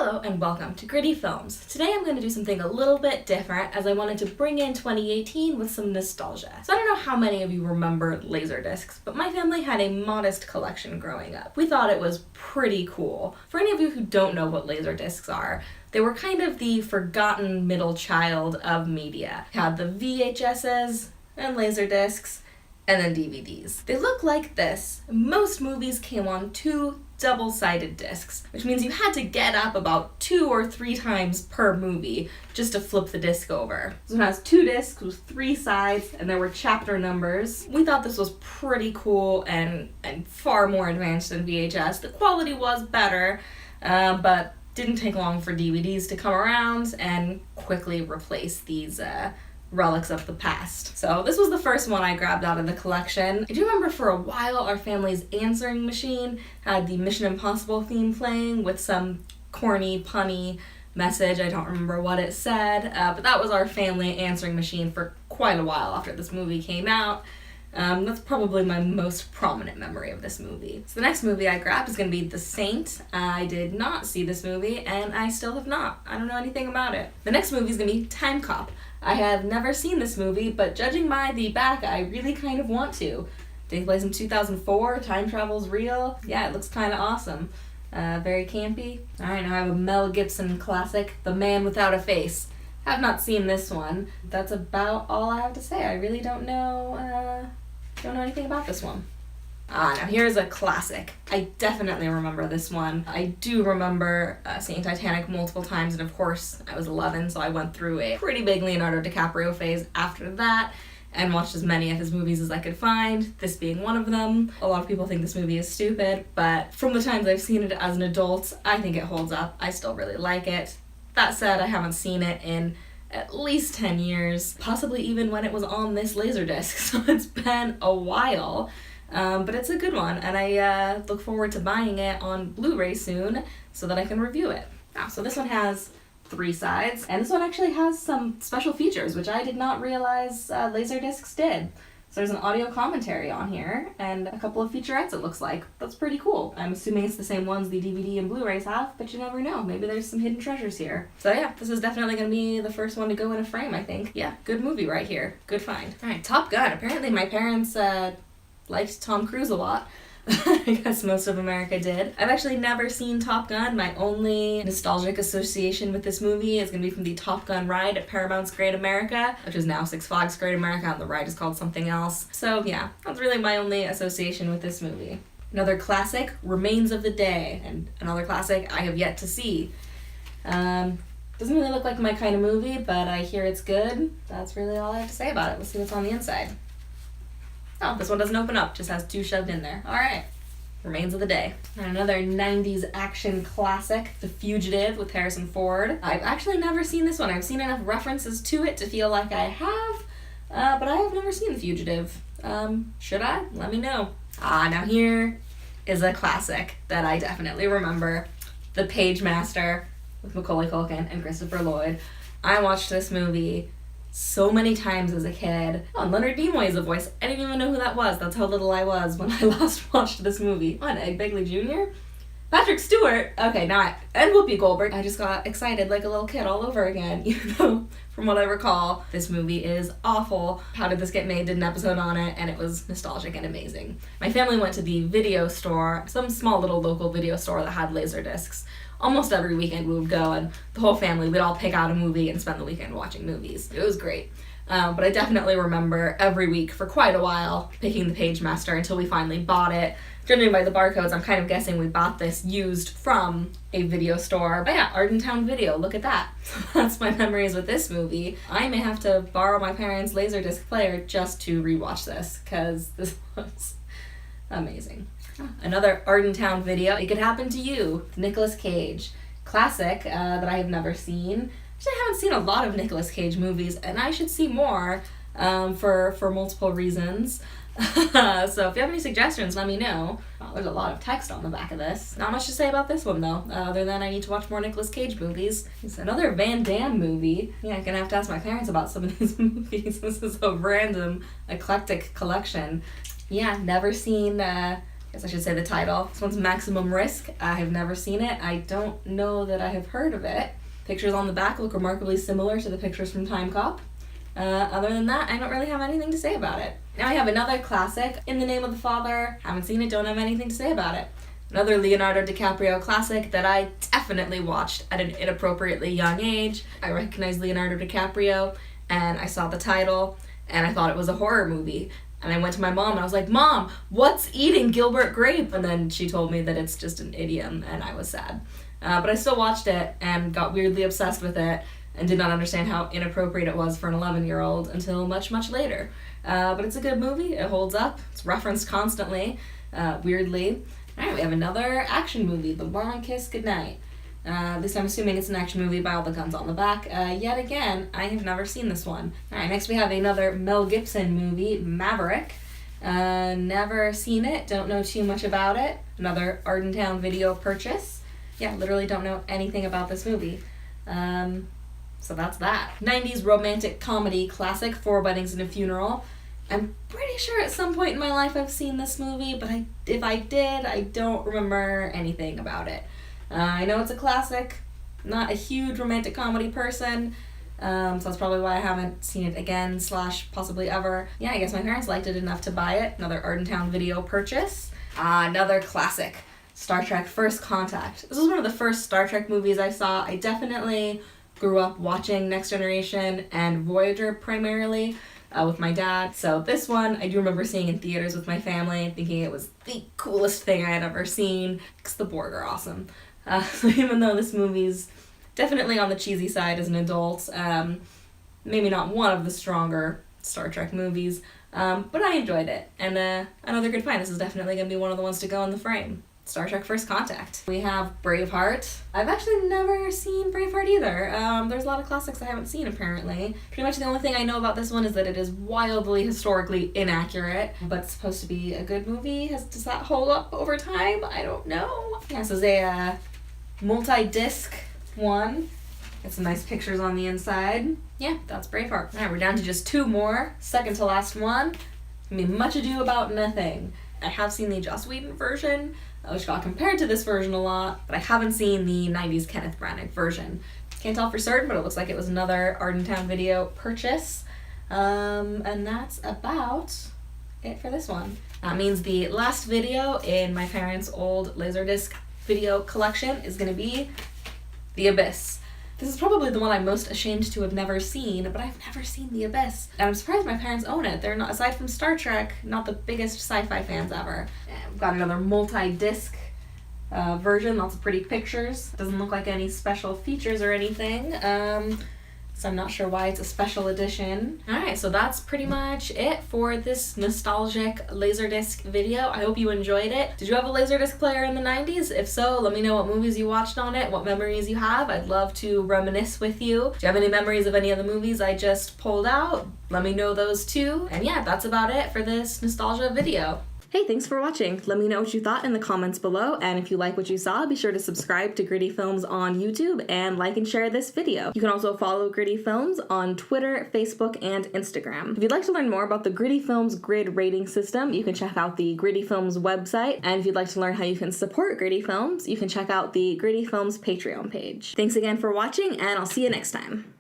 Hello and welcome to Griddy Films. Today I'm going to do something a little bit different as I wanted to bring in 2018 with some nostalgia. So I don't know how many of you remember LaserDiscs, but my family had a modest collection growing up. We thought it was pretty cool. For any of you who don't know what LaserDiscs are, they were kind of the forgotten middle child of media. You had the VHSs and LaserDiscs and then DVDs. They look like this. Most movies came on two double-sided discs, which means you had to get up about 2 or 3 times per movie just to flip the disc over. This one has 2 discs with 3 sides, and there were chapter numbers. We thought this was pretty cool and far more advanced than VHS. The quality was better, but didn't take long for DVDs to come around and quickly replace these relics of the past. So this was the first one I grabbed out of the collection. I do remember for a while our family's answering machine had the Mission Impossible theme playing with some corny, punny message. I don't remember what it said, but that was our family answering machine for quite a while after this movie came out. That's probably my most prominent memory of this movie. So the next movie I grabbed is going to be The Saint. I did not see this movie, and I still have not. I don't know anything about it. The next movie is going to be Time Cop. I have never seen this movie, but judging by the back, I really kind of want to. Takes place in 2004, time travel's real. Yeah, it looks kind of awesome. Very campy. Alright, now I have a Mel Gibson classic, The Man Without a Face. Have not seen this one. That's about all I have to say. I really don't know anything about this one. Now here's a classic. I definitely remember this one. I do remember seeing Titanic multiple times, and of course I was 11, so I went through a pretty big Leonardo DiCaprio phase after that and watched as many of his movies as I could find, this being one of them. A lot of people think this movie is stupid, but from the times I've seen it as an adult, I think it holds up. I still really like it. That said, I haven't seen it in at least 10 years, possibly even when it was on this LaserDisc, so it's been a while. But it's a good one, and I look forward to buying it on Blu-ray soon so that I can review it. So this one has 3 sides, and this one actually has some special features, which I did not realize LaserDiscs did. So there's an audio commentary on here, and a couple of featurettes it looks like. That's pretty cool. I'm assuming it's the same ones the DVD and Blu-rays have, but you never know. Maybe there's some hidden treasures here. So yeah, this is definitely going to be the first one to go in a frame, I think. Yeah, good movie right here. Good find. Alright, Top Gun. Apparently my parents liked Tom Cruise a lot. I guess most of America did. I've actually never seen Top Gun. My only nostalgic association with this movie is going to be from the Top Gun ride at Paramount's Great America, which is now Six Flags Great America, and the ride is called something else. So yeah, that's really my only association with this movie. Another classic, Remains of the Day, and another classic I have yet to see. Doesn't really look like my kind of movie, but I hear it's good. That's really all I have to say about it. Let's see what's on the inside. Oh, this one doesn't open up, just has 2 shoved in there. Alright, Remains of the Day. And another 90s action classic, The Fugitive with Harrison Ford. I've actually never seen this one. I've seen enough references to it to feel like I have, but I have never seen The Fugitive. Should I? Let me know. Now here is a classic that I definitely remember. The Page Master with Macaulay Culkin and Christopher Lloyd. I watched this movie so many times as a kid. And Leonard Nimoy is the voice. I didn't even know who that was. That's how little I was when I last watched this movie. Ed Begley Jr.? Patrick Stewart? Okay, and Whoopi Goldberg. I just got excited like a little kid all over again, even though, from what I recall, this movie is awful. How Did This Get Made did an episode on it, and it was nostalgic and amazing. My family went to the video store, some small little local video store that had LaserDiscs. Almost every weekend we would go, and the whole family, we'd all pick out a movie and spend the weekend watching movies. It was great. But I definitely remember every week for quite a while picking the Page Master until we finally bought it. Judging by the barcodes, I'm kind of guessing we bought this used from a video store. But yeah, Ardentown Video, look at that. That's my memories with this movie. I may have to borrow my parents' LaserDisc player just to rewatch this, because this was amazing. Another Ardentown Video, It Could Happen to You, Nicolas Cage. Classic that I have never seen. Actually, I haven't seen a lot of Nicolas Cage movies, and I should see more for multiple reasons. So if you have any suggestions, let me know. There's a lot of text on the back of this. Not much to say about this one, though, other than I need to watch more Nicolas Cage movies. It's another Van Damme movie. Yeah, I'm gonna have to ask my parents about some of these movies. This is a random, eclectic collection. Yeah, never seen guess I should say the title. This one's Maximum Risk. I have never seen it. I don't know that I have heard of it. Pictures on the back look remarkably similar to the pictures from Time Cop. Other than that, I don't really have anything to say about it. Now I have another classic, In the Name of the Father. Haven't seen it, don't have anything to say about it. Another Leonardo DiCaprio classic that I definitely watched at an inappropriately young age. I recognized Leonardo DiCaprio, and I saw the title, and I thought it was a horror movie. And I went to my mom, and I was like, Mom, what's eating Gilbert Grape? And then she told me that it's just an idiom, and I was sad. But I still watched it, and got weirdly obsessed with it, and did not understand how inappropriate it was for an 11-year-old until much, much later. But it's a good movie. It holds up. It's referenced constantly, weirdly. Alright, we have another action movie, The Long Kiss Goodnight. This time I'm assuming it's an action movie by all the guns on the back. Yet again, I have never seen this one. Alright, next we have another Mel Gibson movie, Maverick. Never seen it, don't know too much about it. Another Ardentown video purchase. Yeah, literally don't know anything about this movie. So that's that. 90s romantic comedy classic, Four Weddings and a Funeral. I'm pretty sure at some point in my life I've seen this movie, but if I did, I don't remember anything about it. I know it's a classic, not a huge romantic comedy person, so that's probably why I haven't seen it again / possibly ever. Yeah, I guess my parents liked it enough to buy it. Another Ardentown video purchase. Another classic, Star Trek First Contact. This was one of the first Star Trek movies I saw. I definitely grew up watching Next Generation and Voyager primarily. With my dad. So this one I do remember seeing in theaters with my family, thinking it was the coolest thing I had ever seen, because the Borg are awesome. So even though this movie's definitely on the cheesy side as an adult, maybe not one of the stronger Star Trek movies, but I enjoyed it. And another good find. This is definitely going to be one of the ones to go in the frame. Star Trek First Contact. We have Braveheart. I've actually never seen Braveheart either. There's a lot of classics I haven't seen apparently. Pretty much the only thing I know about this one is that it is wildly historically inaccurate, but it's supposed to be a good movie. Does that hold up over time? I don't know. Yeah, this is a multi-disc one. Got some nice pictures on the inside. Yeah, that's Braveheart. Alright, we're down to just two more. Second to last one. It's gonna be Much Ado About Nothing. I have seen the Joss Whedon version, which got compared to this version a lot, but I haven't seen the 90s Kenneth Branagh version. Can't tell for certain, but it looks like it was another Ardentown video purchase. And that's about it for this one. That means the last video in my parents' old LaserDisc video collection is going to be The Abyss. This is probably the one I'm most ashamed to have never seen, but I've never seen The Abyss. And I'm surprised my parents own it. They're not, aside from Star Trek, not the biggest sci-fi fans ever. We've got another multi-disc version, lots of pretty pictures. Doesn't look like any special features or anything. So I'm not sure why it's a special edition. Alright, so that's pretty much it for this nostalgic LaserDisc video. I hope you enjoyed it. Did you have a LaserDisc player in the 90s? If so, let me know what movies you watched on it, what memories you have. I'd love to reminisce with you. Do you have any memories of any of the movies I just pulled out? Let me know those too. And yeah, that's about it for this nostalgia video. Hey, thanks for watching. Let me know what you thought in the comments below, and if you like what you saw, be sure to subscribe to Griddy Films on YouTube and like and share this video. You can also follow Griddy Films on Twitter, Facebook, and Instagram. If you'd like to learn more about the Griddy Films grid rating system, you can check out the Griddy Films website, and if you'd like to learn how you can support Griddy Films, you can check out the Griddy Films Patreon page. Thanks again for watching, and I'll see you next time.